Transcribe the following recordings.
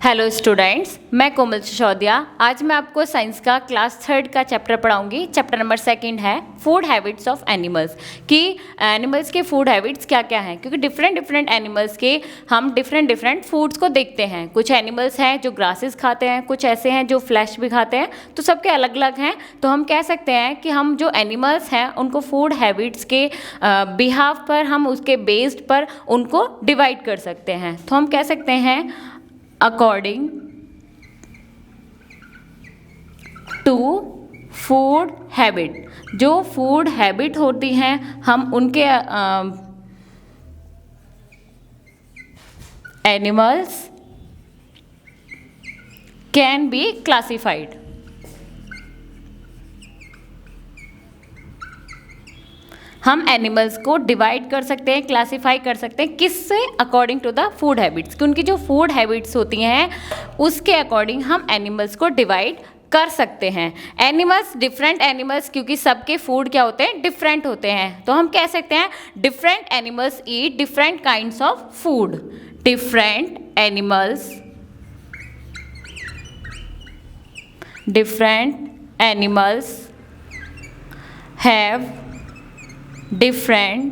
Hello students, मैं कोमल सिसोदिया। आज मैं आपको साइंस का क्लास 3 का चैप्टर पढ़ाऊंगी। चैप्टर नंबर 2 है फूड हैबिट्स ऑफ एनिमल्स, कि एनिमल्स के फूड हैबिट्स क्या क्या हैं। क्योंकि डिफरेंट एनिमल्स के हम डिफरेंट फूड्स को देखते हैं। कुछ एनिमल्स हैं जो ग्रासेस खाते हैं, कुछ ऐसे हैं जो फ्लैश भी खाते हैं, तो सबके अलग अलग हैं। तो हम कह सकते हैं कि हम जो एनिमल्स हैं उनको फूड हैबिट्स के बिहाफ पर, हम उसके बेस्ड पर उनको डिवाइड कर सकते हैं। तो हम कह सकते हैं अकॉर्डिंग टू फूड हैबिट। जो फूड हैबिट होती हैं हम उनके एनिमल्स कैन बी क्लासिफाइड। हम एनिमल्स को डिवाइड कर सकते हैं, क्लासिफाई कर सकते हैं, किससे? According to the food habits. कि उनकी जो फूड हैबिट्स होती हैं उसके अकॉर्डिंग हम एनिमल्स को डिवाइड कर सकते हैं। एनिमल्स, डिफरेंट एनिमल्स, क्योंकि सबके फूड क्या होते हैं? डिफरेंट होते हैं। तो हम कह सकते हैं different animals eat different kinds of food. Different animals have different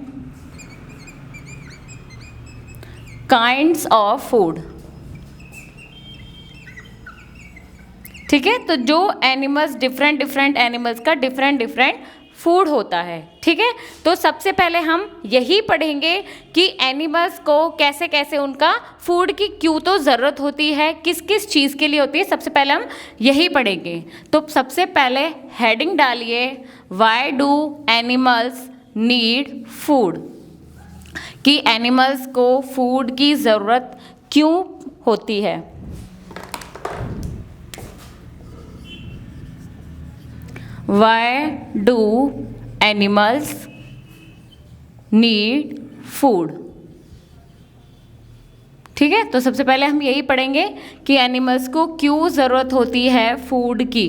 kinds of food। ठीक है, तो जो एनिमल्स डिफरेंट एनिमल्स का डिफरेंट फूड होता है। ठीक है, तो सबसे पहले हम यही पढ़ेंगे कि एनिमल्स को कैसे कैसे उनका फूड की क्यों तो ज़रूरत होती है, किस किस चीज़ के लिए होती है, सबसे पहले हम यही पढ़ेंगे। तो सबसे पहले हेडिंग डालिए, why do animals need food. कि एनिमल्स को फूड की ज़रूरत क्यों होती है। Why do animals need food. ठीक है, तो सबसे पहले हम यही पढ़ेंगे कि एनिमल्स को क्यों ज़रूरत होती है फूड की।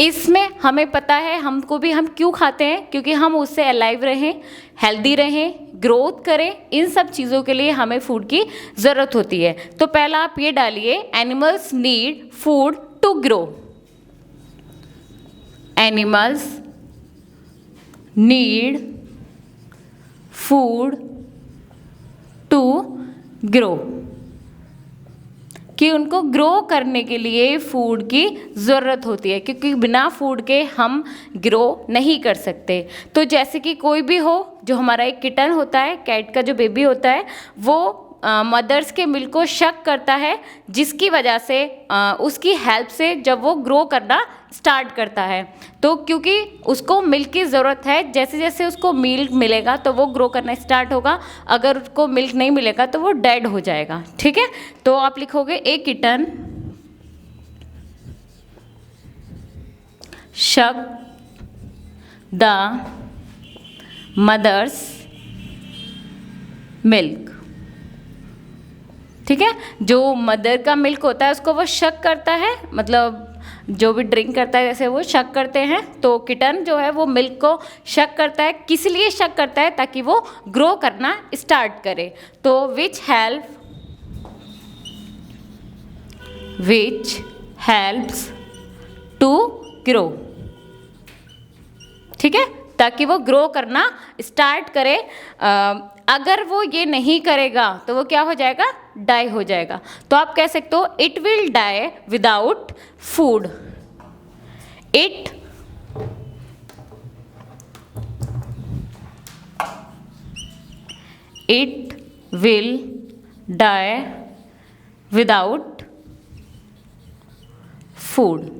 इसमें हमें पता है हमको भी, हम क्यों खाते हैं? क्योंकि हम उससे अलाइव रहें, हेल्दी रहें, ग्रोथ करें। इन सब चीज़ों के लिए हमें फूड की ज़रूरत होती है। तो पहला आप ये डालिए, animals need food to grow. Animals need food to grow. कि उनको ग्रो करने के लिए फूड की ज़रूरत होती है, क्योंकि बिना फूड के हम ग्रो नहीं कर सकते। तो जैसे कि कोई भी हो, जो हमारा एक किटन होता है, कैट का जो बेबी होता है, वो मदर्स के मिल्क को शक करता है, जिसकी वजह से उसकी हेल्प से जब वो ग्रो करना स्टार्ट करता है, तो क्योंकि उसको मिल्क की ज़रूरत है, जैसे जैसे उसको मिल्क मिलेगा तो वो ग्रो करना स्टार्ट होगा। अगर उसको मिल्क नहीं मिलेगा तो वो डेड हो जाएगा। ठीक है, तो आप लिखोगे ए किटन शक द मदर्स मिल्क। ठीक है, जो मदर का मिल्क होता है उसको वो शक करता है, मतलब जो भी ड्रिंक करता है जैसे वो शक करते हैं। तो किटन जो है वो मिल्क को शक करता है। किस लिए शक करता है? ताकि वो ग्रो करना स्टार्ट करे। तो विच हेल्प्स टू ग्रो। ठीक है, ताकि वो ग्रो करना स्टार्ट करे। अगर वो ये नहीं करेगा तो वो क्या हो जाएगा? डाई हो जाएगा। तो आप कह सकते हो it will die without food. It will die without food.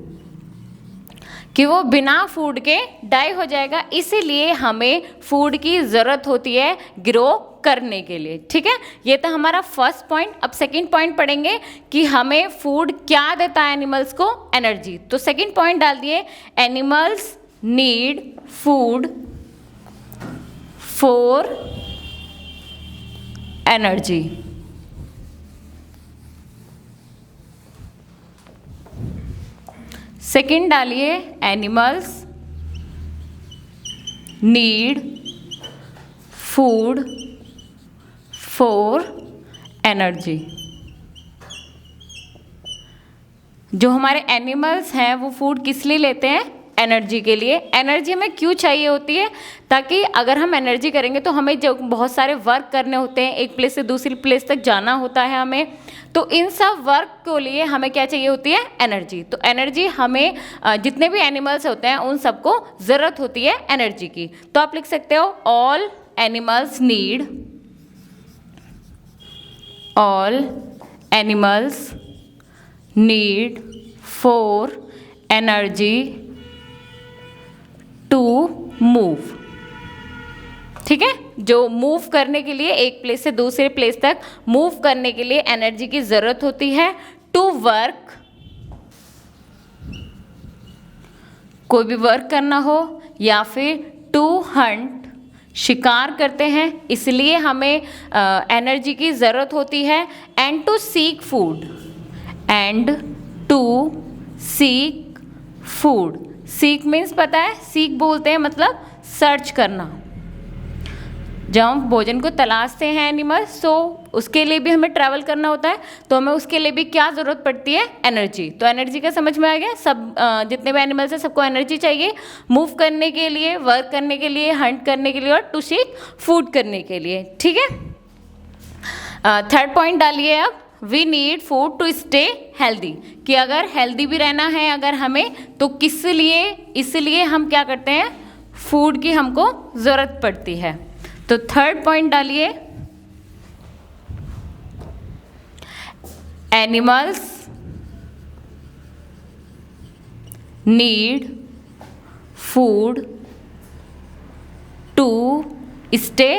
कि वो बिना फूड के डाई हो जाएगा। इसीलिए हमें फूड की ज़रूरत होती है ग्रो करने के लिए। ठीक है, ये तो हमारा फर्स्ट पॉइंट। अब सेकंड पॉइंट पढ़ेंगे कि हमें फूड क्या देता है एनिमल्स को? एनर्जी। तो सेकंड पॉइंट डाल दिए, animals need food for energy. Second डालिए, animals need food for energy. जो हमारे एनिमल्स हैं वो फूड किस लिए लेते हैं? एनर्जी के लिए। एनर्जी हमें क्यों चाहिए होती है? ताकि अगर हम एनर्जी करेंगे तो हमें जो बहुत सारे वर्क करने होते हैं, एक प्लेस से दूसरी प्लेस तक जाना होता है हमें, तो इन सब वर्क के लिए हमें क्या चाहिए होती है? एनर्जी। तो एनर्जी हमें जितने भी एनिमल्स होते हैं उन सबको ज़रूरत होती है एनर्जी की। तो आप लिख सकते हो all animals need for energy to move. ठीक है, जो मूव करने के लिए एक प्लेस से दूसरे प्लेस तक मूव करने के लिए एनर्जी की जरूरत होती है। टू वर्क, कोई भी वर्क करना हो, या फिर टू हंट, शिकार करते हैं इसलिए हमें एनर्जी की ज़रूरत होती है। And to seek food, seek means पता है, सीक बोलते हैं मतलब सर्च करना। जब हम भोजन को तलाशते हैं एनिमल्स, तो उसके लिए भी हमें ट्रैवल करना होता है, तो हमें उसके लिए भी क्या ज़रूरत पड़ती है? एनर्जी। तो एनर्जी का समझ में आ गया। सब जितने भी एनिमल्स हैं सबको एनर्जी चाहिए मूव करने के लिए, वर्क करने के लिए, हंट करने के लिए और टू सीक फूड करने के लिए। ठीक है, थर्ड पॉइंट डालिए अब, we need food to stay healthy, कि अगर हेल्दी भी रहना है अगर हमें, तो किस लिए? इसलिए हम क्या करते हैं? फूड की हमको ज़रूरत पड़ती है। तो थर्ड पॉइंट डालिए, animals need food to stay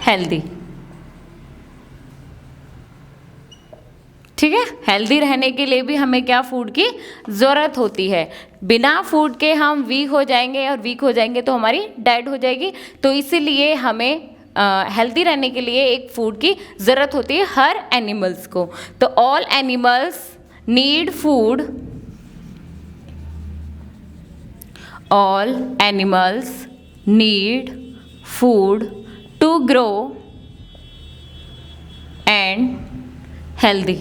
healthy. ठीक है, हेल्दी रहने के लिए भी हमें क्या? फूड की ज़रूरत होती है। बिना फूड के हम वीक हो जाएंगे, और वीक हो जाएंगे तो हमारी डेड हो जाएगी। तो इसीलिए हमें हेल्दी रहने के लिए एक फूड की ज़रूरत होती है हर एनिमल्स को। तो all animals need food, all animals need food to grow and healthy.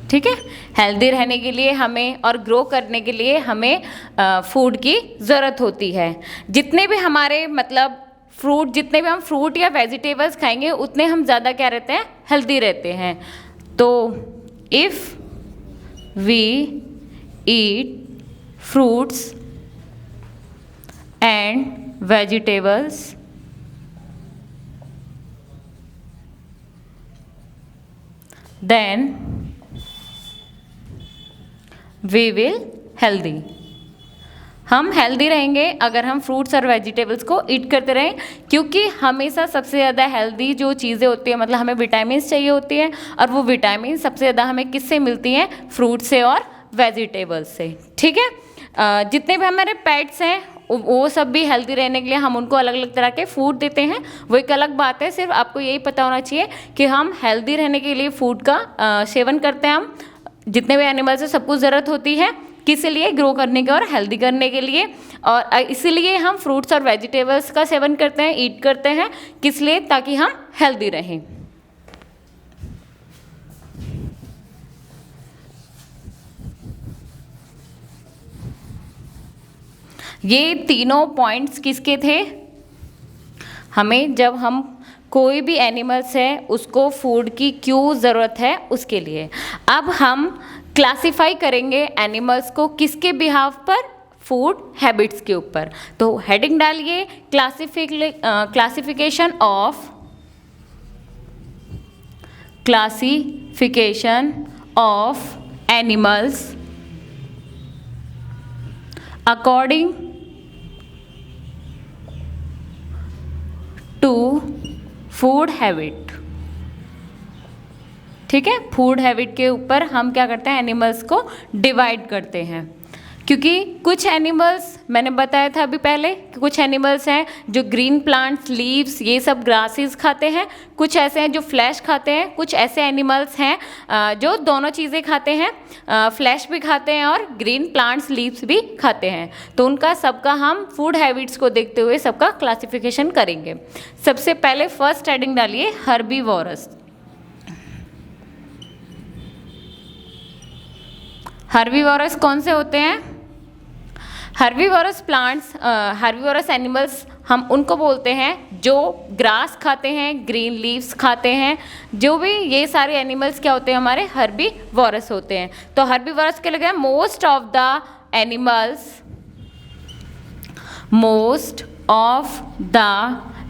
ठीक है, हेल्दी रहने के लिए हमें और ग्रो करने के लिए हमें फूड की ज़रूरत होती है। जितने भी हमारे मतलब फ्रूट, जितने भी हम फ्रूट या वेजिटेबल्स खाएंगे उतने हम ज़्यादा क्या रहते हैं? हेल्दी रहते हैं। तो if we eat fruits and vegetables then we will healthy. हम हेल्दी रहेंगे अगर हम फ्रूट्स और वेजिटेबल्स को ईट करते रहें, क्योंकि हमेशा सबसे ज़्यादा हेल्दी जो चीज़ें होती हैं, मतलब हमें विटामिन्स चाहिए होती हैं, और वो विटामिन सबसे ज़्यादा हमें किससे मिलती हैं? फ्रूट से और वेजिटेबल्स से। ठीक है, जितने भी हमारे पेट्स हैं वो सब भी हेल्दी रहने के लिए हम उनको अलग अलग तरह के फूड देते हैं, वो एक अलग बात है। सिर्फ आपको यही पता होना चाहिए कि हम हेल्दी रहने के लिए फूड का सेवन करते हैं। हम जितने भी एनिमल्स हैं सबको ज़रूरत होती है, किस लिए? ग्रो करने के और हेल्दी करने के लिए। और इसीलिए हम फ्रूट्स और वेजिटेबल्स का सेवन करते हैं, ईट करते हैं, किस लिए? ताकि हम हेल्दी रहें। ये तीनों पॉइंट्स किसके थे? हमें जब हम कोई भी एनिमल्स है उसको फूड की क्यों ज़रूरत है उसके लिए। अब हम क्लासिफाई करेंगे एनिमल्स को किसके बिहाफ पर? फूड हैबिट्स के ऊपर। तो हेडिंग डालिए, classification of animals according to food habit. ठीक है, फूड हैबिट के ऊपर हम क्या करते हैं? एनिमल्स को डिवाइड करते हैं। क्योंकि कुछ एनिमल्स, मैंने बताया था अभी पहले कि कुछ एनिमल्स हैं जो ग्रीन प्लांट्स, लीव्स, ये सब ग्रासेस खाते हैं। कुछ ऐसे हैं जो फ्लैश खाते हैं। कुछ ऐसे एनिमल्स हैं जो दोनों चीज़ें खाते हैं, फ्लैश भी खाते हैं और ग्रीन प्लांट्स, लीव्स भी खाते हैं। तो उनका सबका हम फूड हैबिट्स को देखते हुए सबका क्लासिफिकेशन करेंगे। सबसे पहले फर्स्ट हेडिंग डालिए, हर्बीवोरस। हर्बीवोरस कौन से होते हैं? हर्बीवोरस प्लांट्स, हर्बीवोरस एनिमल्स हम उनको बोलते हैं जो ग्रास खाते हैं, ग्रीन लीव्स खाते हैं। जो भी ये सारे एनिमल्स क्या होते हैं, हमारे हर्बीवोरस होते हैं। तो हर्बीवोरस के लगे most of the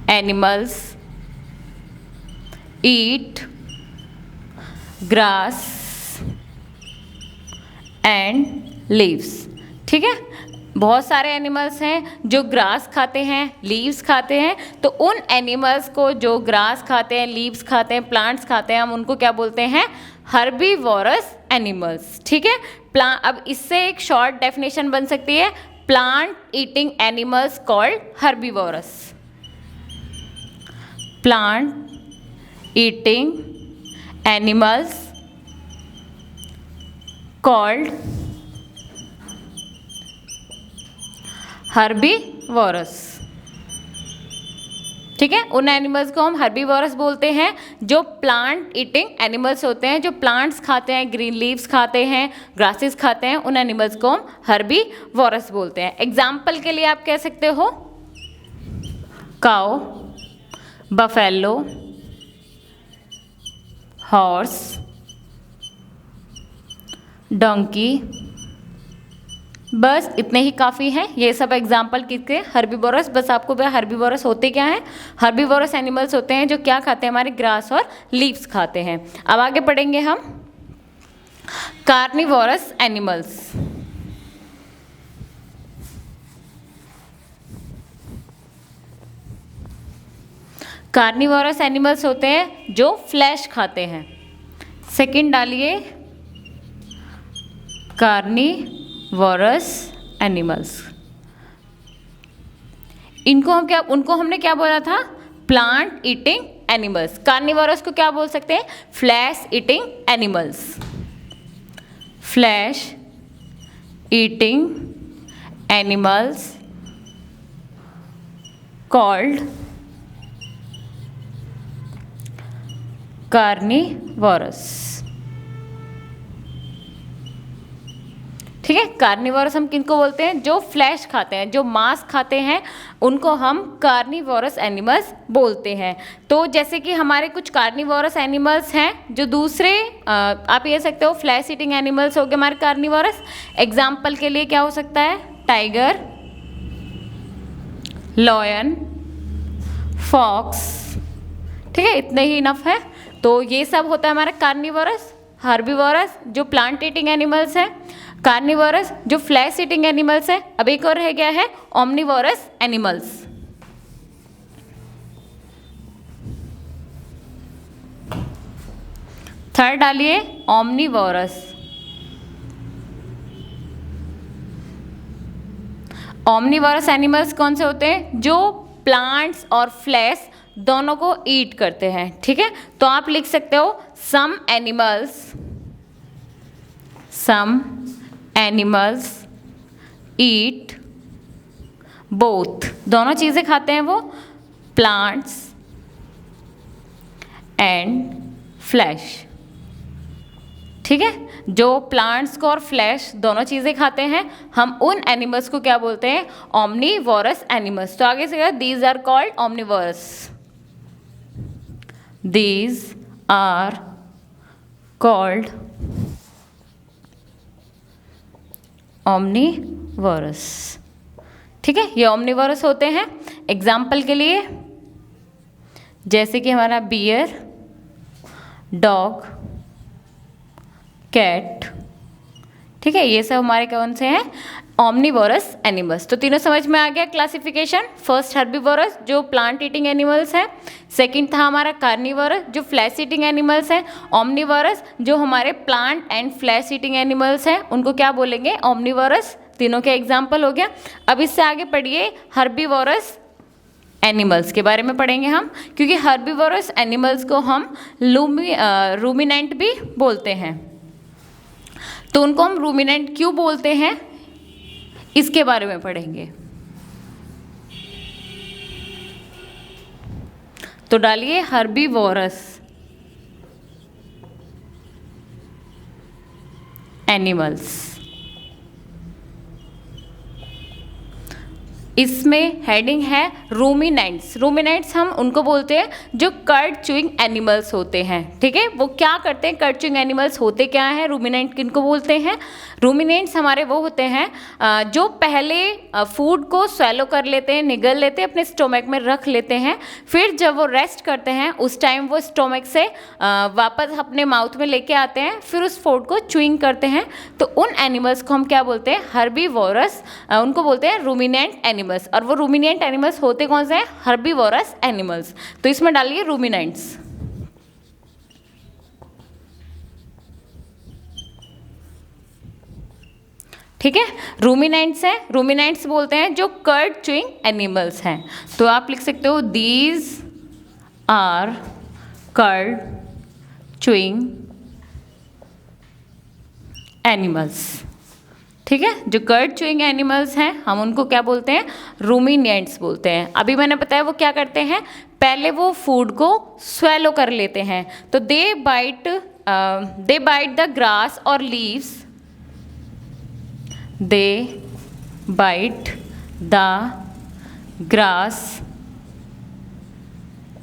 animals eat grass and leaves. ठीक है, बहुत सारे एनिमल्स हैं जो ग्रास खाते हैं, लीव्स खाते हैं। तो उन एनिमल्स को जो ग्रास खाते हैं, लीव्स खाते हैं, प्लांट्स खाते हैं, हम उनको क्या बोलते हैं? Herbivorous animals. ठीक है, अब इससे एक शॉर्ट डेफिनेशन बन सकती है, plant eating animals called herbivorous. Plant eating animals called herbivorous. ठीक है, उन एनिमल्स को हम हर्बीवोरस बोलते हैं जो प्लांट ईटिंग एनिमल्स होते हैं, जो प्लांट्स खाते हैं, ग्रीन लीव्स खाते हैं, ग्रासेस खाते हैं। उन एनिमल्स को हम हर्बीवोरस बोलते हैं। एग्जाम्पल के लिए आप कह सकते हो काऊ, बफेलो, हॉर्स, डोंकी। बस इतने ही काफ़ी हैं, ये सब एग्जाम्पल किसके? हर्बीवोरस। बस आपको हर्बीवोरस होते क्या हैं? हर्बीवोरस एनिमल्स होते हैं जो क्या खाते हैं? हमारे ग्रास और लीव्स खाते हैं। अब आगे पढ़ेंगे हम कार्निवोरस एनिमल्स। कार्निवोरस एनिमल्स होते हैं जो फ्लैश खाते हैं। सेकंड डालिए, कार्निवोरस एनिमल्स। इनको हम क्या, उनको हमने क्या बोला था? Plant eating animals. कार्निवोरस को क्या बोल सकते हैं? Flesh eating animals. Flesh eating animals called carnivorous. ठीक है, कार्निवोरस हम किनको बोलते हैं? जो फ्लैश खाते हैं, जो मांस खाते हैं, उनको हम कार्निवोरस एनिमल्स बोलते हैं। तो जैसे कि हमारे कुछ कार्निवोरस एनिमल्स हैं जो दूसरे, आप ये सकते हो फ्लैश ईटिंग एनिमल्स हो गए हमारे कार्निवोरस। एग्जाम्पल के लिए क्या हो सकता है? Tiger, lion, fox. ठीक है, इतने ही इनफ है। तो ये सब होता है हमारा कार्निवोरस। हर्बीवोरस जो प्लांट ईटिंग एनिमल्स है, कार्निवोरस जो फ्लैश ईटिंग एनिमल्स है। अब एक और रह गया है ओमनिवोरस एनिमल्स। थर्ड डालिए, ओमनिवोरस। ओमनिवोरस एनिमल्स कौन से होते हैं? जो प्लांट्स और फ्लैश दोनों को ईट करते हैं। ठीक है, तो आप लिख सकते हो सम एनिमल्स ईट बोथ। दोनों चीज़ें खाते हैं वो, प्लांट्स एंड फ्लैश। ठीक है, जो प्लांट्स को और फ्लैश दोनों चीज़ें खाते हैं, हम उन एनिमल्स को क्या बोलते हैं? Omnivorous animals. तो आगे से these are called omnivorous. These are called omnivorous। ठीक है, ये omnivorous होते हैं। एग्जाम्पल के लिए जैसे कि हमारा बियर, डॉग, कैट। ठीक है, ये सब हमारे कौन से हैं? Omnivorous animals. तो तीनों समझ में आ गया क्लासिफिकेशन। फर्स्ट हर्बीवोरस जो प्लांट ईटिंग एनिमल्स है, सेकंड था हमारा कार्निवोरस जो फ्लैश ईटिंग एनिमल्स है, ओमनिवोरस जो हमारे plant and flesh eating animals हैं, उनको क्या बोलेंगे? ओमनिवोरस। तीनों के एग्जाम्पल हो गया। अब इससे आगे पढ़िए हर्बीवोरस एनिमल्स के बारे में पढ़ेंगे हम, क्योंकि हर्बीवोरस एनिमल्स को हम रूमिनेंट भी बोलते हैं। तो उनको हम रूमिनेंट क्यों बोलते हैं, इसके बारे में पढ़ेंगे। तो डालिए हर्बीवोरस एनिमल्स। इसमें हेडिंग है रूमिनेंट्स। रूमिनेंट्स हम उनको बोलते हैं जो कर्ड च्यूइंग एनिमल्स होते हैं, ठीक है। वो क्या करते हैं, कर्ड च्यूइंग एनिमल्स होते क्या हैं, रूमिनेंट किनको बोलते हैं। रूमिनेंट्स हमारे वो होते हैं जो पहले फूड को स्वेलो कर लेते हैं, निगल लेते हैं, अपने स्टोमक में रख लेते हैं, फिर जब वो रेस्ट करते हैं उस टाइम वो स्टोमक से वापस अपने माउथ में लेके आते हैं, फिर उस फूड को च्यूइंग करते हैं। तो उन एनिमल्स को हम क्या बोलते हैं, हर्बीवोरस, उनको बोलते हैं रूमिनेंट एनिमल्स। और वो रूमिनेंट एनिमल्स होते कौन से हैं, हर्बीवोरस एनिमल्स। तो इसमें डालिए रूमिनेंट्स। ठीक है, रूमिनेंट्स हैं, रूमिनेंट्स बोलते हैं जो कर्ड च्यूइंग एनिमल्स हैं। तो आप लिख सकते हो these are cud chewing animals. ठीक है, जो कर्ड च्यूइंग एनिमल्स हैं हम उनको क्या बोलते हैं, रूमिनेंट्स बोलते हैं। अभी मैंने बताया वो क्या करते हैं, पहले वो फूड को स्वेलो कर लेते हैं। तो दे बाइट द ग्रास और leaves, they bite the grass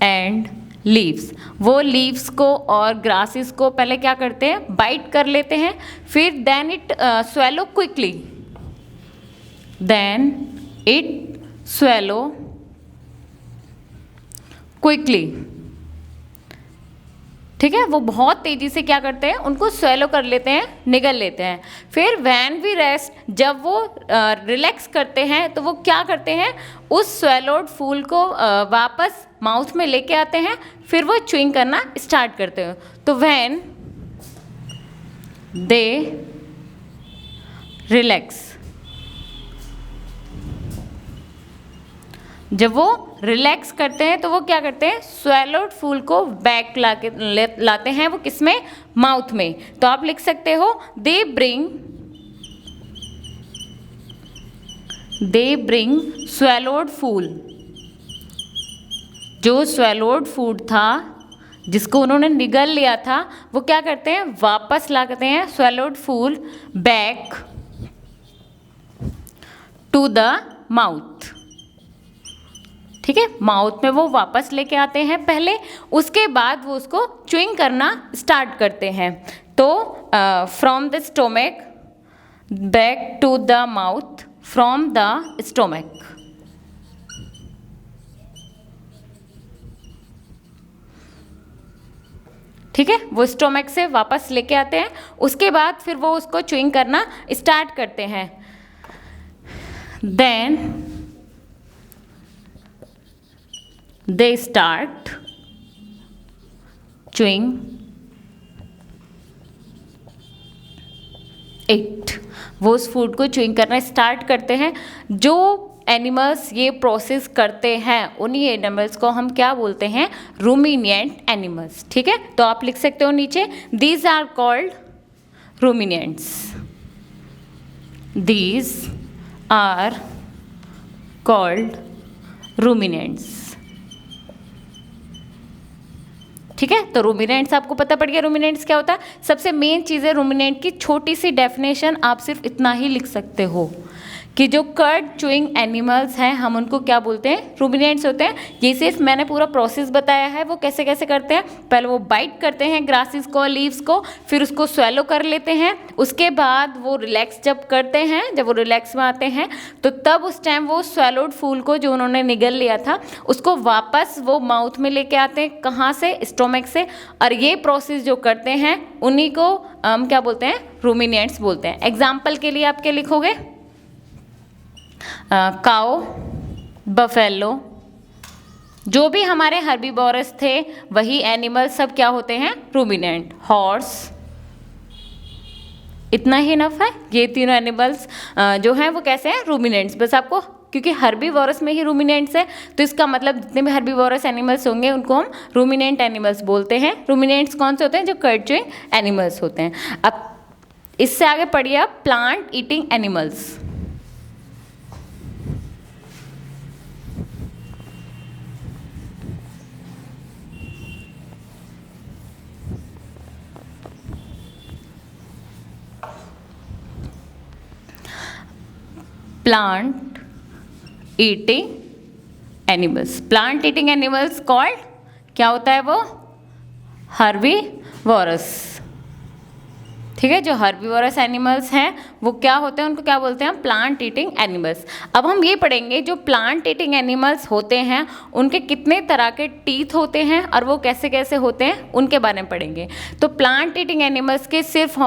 and leaves. वो लीव्स को और ग्रासेस को पहले क्या करते हैं, बाइट कर लेते हैं, फिर then it swallow quickly, then it swallow quickly. ठीक है, वो बहुत तेजी से क्या करते हैं, उनको स्वेलो कर लेते हैं, निगल लेते हैं। फिर व्हेन वी रेस्ट, जब वो रिलैक्स करते हैं तो वो क्या करते हैं, उस स्वेलोड फूल को वापस माउथ में लेके आते हैं, फिर वो च्यूइंग करना स्टार्ट करते हैं। तो व्हेन दे रिलैक्स, जब वो रिलैक्स करते हैं तो वो क्या करते हैं, स्वेलोड फूल को बैक लाते हैं, वो किसमें, माउथ में। तो आप लिख सकते हो दे ब्रिंग स्वेलोड फूल। जो स्वेलोड फूड था जिसको उन्होंने निगल लिया था, वो क्या करते हैं, वापस लाते हैं swallowed food back to the mouth. ठीक है, माउथ में वो वापस लेके आते हैं पहले, उसके बाद वो उसको च्यूइंग करना स्टार्ट करते हैं। तो from the stomach back to the mouth, from the stomach. ठीक है, वो स्टोमक से वापस लेके आते हैं, उसके बाद फिर वो उसको च्यूइंग करना स्टार्ट करते हैं। Then they start chewing it। वो उस फूड को च्यूइंग करना स्टार्ट करते हैं। जो एनिमल्स ये प्रोसेस करते हैं उन्हीं एनिमल्स को हम क्या बोलते हैं, रूमिनेंट एनिमल्स। ठीक है, तो आप लिख सकते हो नीचे these are called ruminants, these are called ruminants. ठीक है, तो रूमिनेंट्स आपको पता पड़ गया रूमिनेंट्स क्या होता है। सबसे मेन चीज़ है रूमिनेंट की छोटी सी डेफिनेशन, आप सिर्फ इतना ही लिख सकते हो कि जो कर्ड च्यूइंग एनिमल्स हैं हम उनको क्या बोलते हैं, रूमिनेंट्स होते हैं। ये सिर्फ मैंने पूरा प्रोसेस बताया है वो कैसे कैसे करते हैं। पहले वो बाइट करते हैं ग्रासेस को, लीव्स को, फिर उसको स्वेलो कर लेते हैं, उसके बाद वो रिलैक्स जब करते हैं, जब वो रिलैक्स में आते हैं तो तब उस टाइम वो स्वेलोड फूल को जो उन्होंने निगल लिया था उसको वापस वो माउथ में लेके आते हैं, कहाँ से, स्टोमक से। और ये प्रोसेस जो करते हैं उन्हीं को हम क्या बोलते हैं, रूमिनेंट्स बोलते हैं। एग्जाम्पल के लिए आप क्या लिखोगे, काओ, बफेलो, जो भी हमारे हर्बीवोरस थे वही एनिमल सब क्या होते हैं, रूमिनेंट। हॉर्स, इतना ही इनफ है। ये तीनों एनिमल्स जो हैं वो कैसे हैं, रूमिनेंट्स। बस आपको, क्योंकि हर्बीवोरस में ही रूमिनेंट्स है तो इसका मतलब जितने भी हर्बीवोरस एनिमल्स होंगे उनको हम रूमिनेंट एनिमल्स बोलते हैं। रूमिनेंट्स कौन से होते हैं, जो कर्ड च्यूइंग एनिमल्स होते हैं। अब इससे आगे पढ़िए आप plant eating animals. Plant eating animals. Plant eating animals called, क्या होता है वो, हर्बीवोरस। ठीक है, जो हर्बीवोरस एनिमल्स हैं वो क्या होते हैं, उनको क्या बोलते हैं, प्लांट ईटिंग एनिमल्स। अब हम ये पढ़ेंगे जो प्लांट ईटिंग एनिमल्स होते हैं उनके कितने तरह के टीथ होते हैं और वो कैसे कैसे होते हैं उनके बारे में पढ़ेंगे। तो प्लांट ईटिंग एनिमल्स के सिर्फ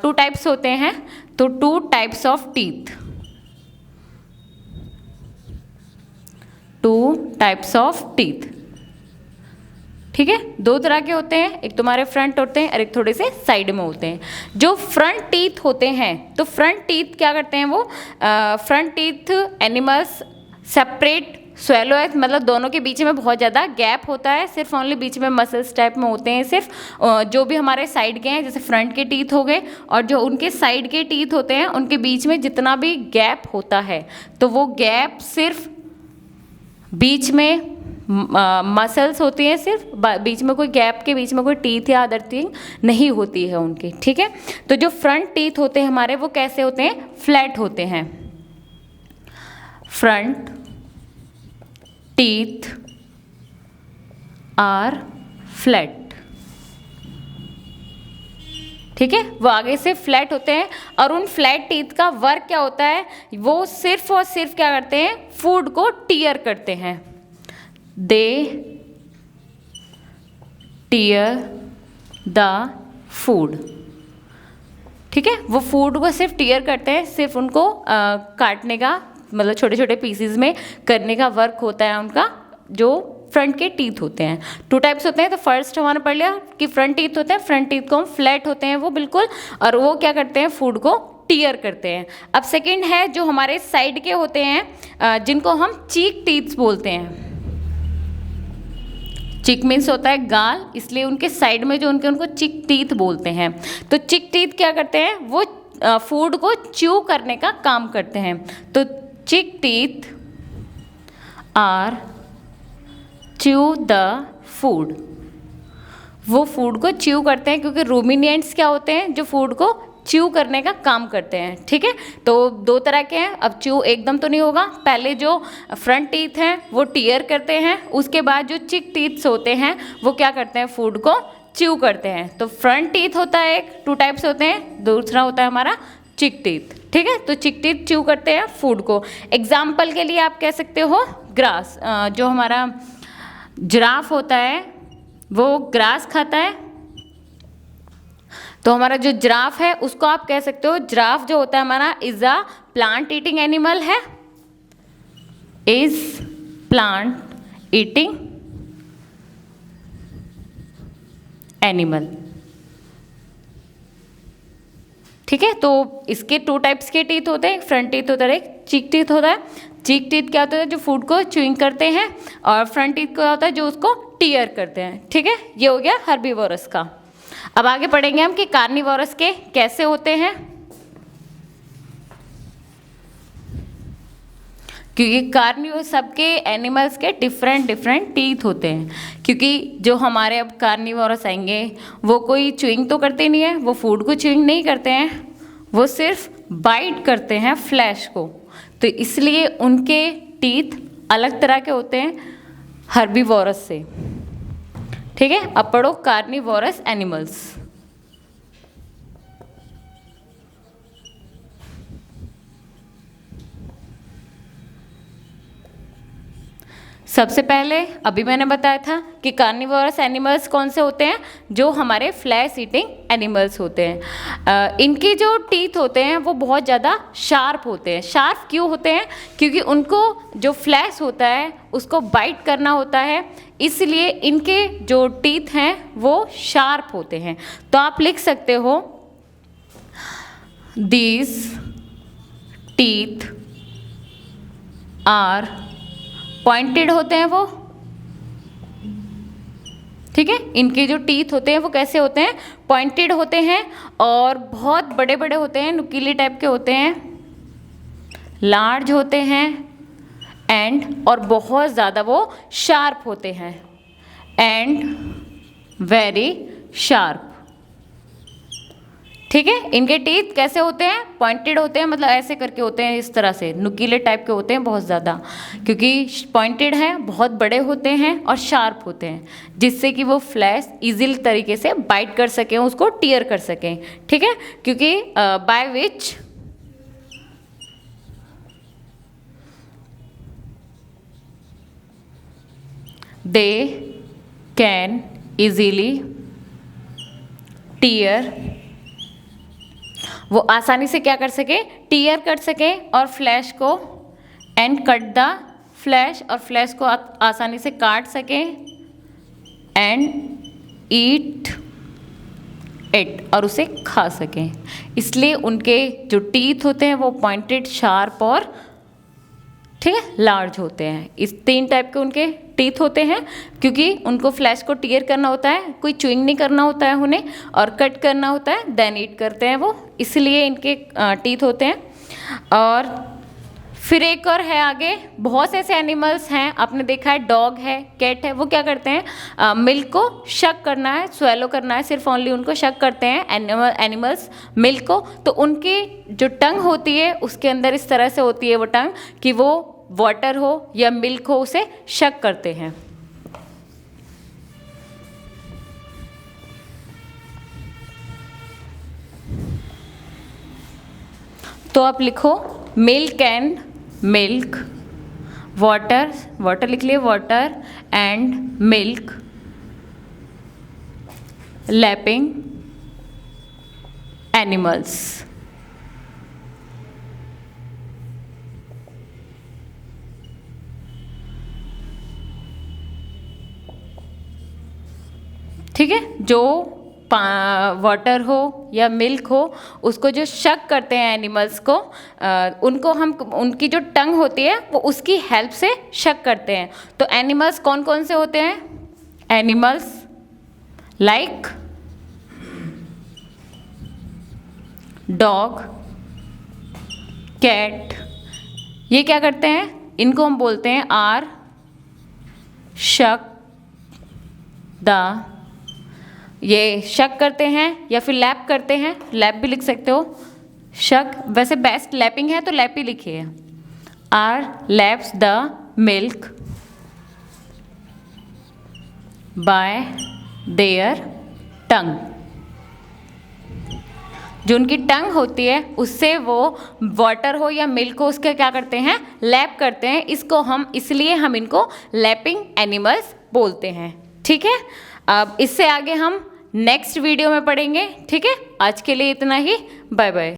2 टाइप्स होते हैं, तो 2 types of teeth, 2 types of teeth. ठीक है, 2 तरह के होते हैं, एक तुम्हारे फ्रंट होते हैं और एक थोड़े से साइड में होते हैं। जो फ्रंट टीथ होते हैं, तो फ्रंट टीथ क्या करते हैं वो, front teeth animals separate swallow है, मतलब दोनों के बीच में बहुत ज़्यादा गैप होता है, सिर्फ ओनली बीच में मसल्स टाइप में होते हैं सिर्फ। जो भी हमारे साइड के हैं जैसे फ्रंट के टीथ हो गए और जो उनके साइड के टीथ होते हैं उनके बीच में जितना भी गैप होता है तो वो गैप सिर्फ बीच में मसल्स होती हैं, सिर्फ बीच में कोई गैप के बीच में कोई टीथ या अदर थिंग नहीं होती है उनकी। ठीक है, तो जो फ्रंट टीथ होते हैं हमारे वो कैसे होते हैं, फ्लैट होते हैं। Front teeth are flat. ठीक है, वो आगे से फ्लैट होते हैं और उन फ्लैट टीथ का वर्क क्या होता है, वो सिर्फ और सिर्फ क्या करते हैं, फूड को टीयर करते हैं। दे टीयर द फूड। ठीक है, वो फूड को सिर्फ टीयर करते हैं, सिर्फ उनको काटने का, मतलब छोटे छोटे पीसीज में करने का वर्क होता है उनका, जो फ्रंट के टीथ होते हैं। 2 टाइप्स होते हैं, तो फर्स्ट हमारा पढ़ लिया कि फ्रंट टीथ होते हैं, फ्रंट टीथ को हम फ्लैट होते हैं वो बिल्कुल, और वो क्या करते हैं, फूड को टीयर करते हैं। अब सेकंड है जो हमारे साइड के होते हैं जिनको हम चीक टीथ बोलते हैं। चिक मीन्स होता है गाल, इसलिए उनके साइड में जो उनको चिक टीथ बोलते हैं। तो चिक टीथ क्या करते हैं, वो फूड को च्यू करने का काम करते हैं। तो cheek teeth are chew the food, वो फूड को च्यू करते हैं, क्योंकि रूमिनिएंट्स क्या होते हैं, जो फूड को च्यू करने का काम करते हैं। ठीक है, तो 2 तरह के हैं। अब च्यू एकदम तो नहीं होगा, पहले जो फ्रंट टीथ हैं वो टीयर करते हैं, उसके बाद जो चिक टीथ्स होते हैं वो क्या करते हैं, फूड को च्यू करते हैं। तो फ्रंट टीथ होता है एक, 2 टाइप्स होते हैं, दूसरा होता है हमारा चिक टीथ। ठीक है, तो चिक टीथ च्यू करते हैं फूड को। एग्जाम्पल के लिए आप कह सकते हो ग्रास, जो हमारा जिराफ होता है वो ग्रास खाता है, तो हमारा जो जिराफ है उसको आप कह सकते हो, जिराफ जो होता है हमारा is a plant eating animal है, इज प्लांट ईटिंग एनिमल। ठीक है, तो इसके 2 टाइप्स के टीथ होते हैं, फ्रंट टीथ होता है, एक चीक टीथ होता है। चीक टीथ क्या होता है, जो फूड को च्यूइंग करते हैं, और फ्रंट टीथ क्या होता है, जो उसको टीयर करते हैं। ठीक है, ये हो गया हर्बीवोरस का। अब आगे पढ़ेंगे हम कि कार्निवोरस के कैसे होते हैं, क्योंकि कार्निवोरस सबके एनिमल्स के डिफरेंट टीथ होते हैं। क्योंकि जो हमारे अब कार्निवोरस आएंगे वो कोई च्यूइंग तो करते नहीं है, वो फूड को च्यूइंग नहीं करते हैं, वो सिर्फ बाइट करते हैं फ्लैश को, तो इसलिए उनके टीथ अलग तरह के होते हैं हर्बीवोरस से। ठीक है, अब पढ़ो कार्निवोरस एनिमल्स। सबसे पहले अभी मैंने बताया था कि कार्निवोरस एनिमल्स कौन से होते हैं, जो हमारे फ्लैश ईटिंग एनिमल्स होते हैं। इनके जो टीथ होते हैं वो बहुत ज़्यादा शार्प होते हैं। शार्प क्यों होते हैं, क्योंकि उनको जो फ्लैश होता है उसको बाइट करना होता है, इसलिए इनके जो टीथ हैं वो शार्प होते हैं। तो आप लिख सकते हो दीज टीथ आर पॉइंटेड होते हैं वो। ठीक है, इनके जो टीथ होते हैं वो कैसे होते हैं, पॉइंटेड होते हैं और बहुत बड़े बड़े होते हैं, नुकीले टाइप के होते हैं, लार्ज होते हैं एंड और बहुत ज़्यादा वो शार्प होते हैं एंड वेरी शार्प। ठीक है। इनके टीथ कैसे होते हैं, पॉइंटेड होते हैं, मतलब ऐसे करके होते हैं, इस तरह से नुकीले टाइप के होते हैं बहुत ज़्यादा, क्योंकि पॉइंटेड हैं, बहुत बड़े होते हैं और शार्प होते हैं, जिससे कि वो फ्लैश इजीली तरीके से बाइट कर सकें, उसको टीयर कर सकें। ठीक है, क्योंकि by which they can easily tear, वो आसानी से क्या कर सके, टीयर कर सके, और फ्लैश को एंड कट द फ्लैश, और फ्लैश को आसानी से काट सके, एंड ईट इट, और उसे खा सकें। इसलिए उनके जो टीथ होते हैं वो पॉइंटेड, शार्प और ठीक है लार्ज होते हैं। इस 3 टाइप के उनके टीथ होते हैं, क्योंकि उनको फ्लैश को टीयर करना होता है, कोई च्युइंग नहीं करना होता है उन्हें, और कट करना होता है, देन ईट करते हैं वो, इसलिए इनके टीथ होते हैं। और फिर एक और है आगे, बहुत से ऐसे एनिमल्स हैं, आपने देखा है डॉग है, कैट है, वो क्या करते हैं, मिल्क को शक करना है, स्वेलो करना है, सिर्फ ओनली उनको शक करते हैं एनिमल्स मिल्क को, तो उनकी जो टंग होती है उसके अंदर इस तरह से होती है वो टंग कि वो वाटर हो या मिल्क हो उसे शक करते हैं। तो आप लिखो milk and milk, water, water लिख लिए, water and milk lapping animals. ठीक है, जो वाटर हो या मिल्क हो उसको जो शक करते हैं एनिमल्स को, उनको हम, उनकी जो टंग होती है वो उसकी हेल्प से शक करते हैं। तो एनिमल्स कौन कौन से होते हैं, एनिमल्स लाइक डॉग, कैट, ये क्या करते हैं, इनको हम बोलते हैं आर शक द, ये शक करते हैं या फिर लैप करते हैं, लैप भी लिख सकते हो, शक वैसे बेस्ट लैपिंग है तो लैप ही लिखिए, are laps the milk by their tongue, जो उनकी टंग होती है उससे वो वाटर हो या मिल्क हो उसके क्या करते हैं, लैप करते हैं। इसको हम, इसलिए हम इनको लैपिंग एनिमल्स बोलते हैं। ठीक है, अब इससे आगे हम नेक्स्ट वीडियो में पढ़ेंगे। ठीक है, आज के लिए इतना ही, बाय बाय।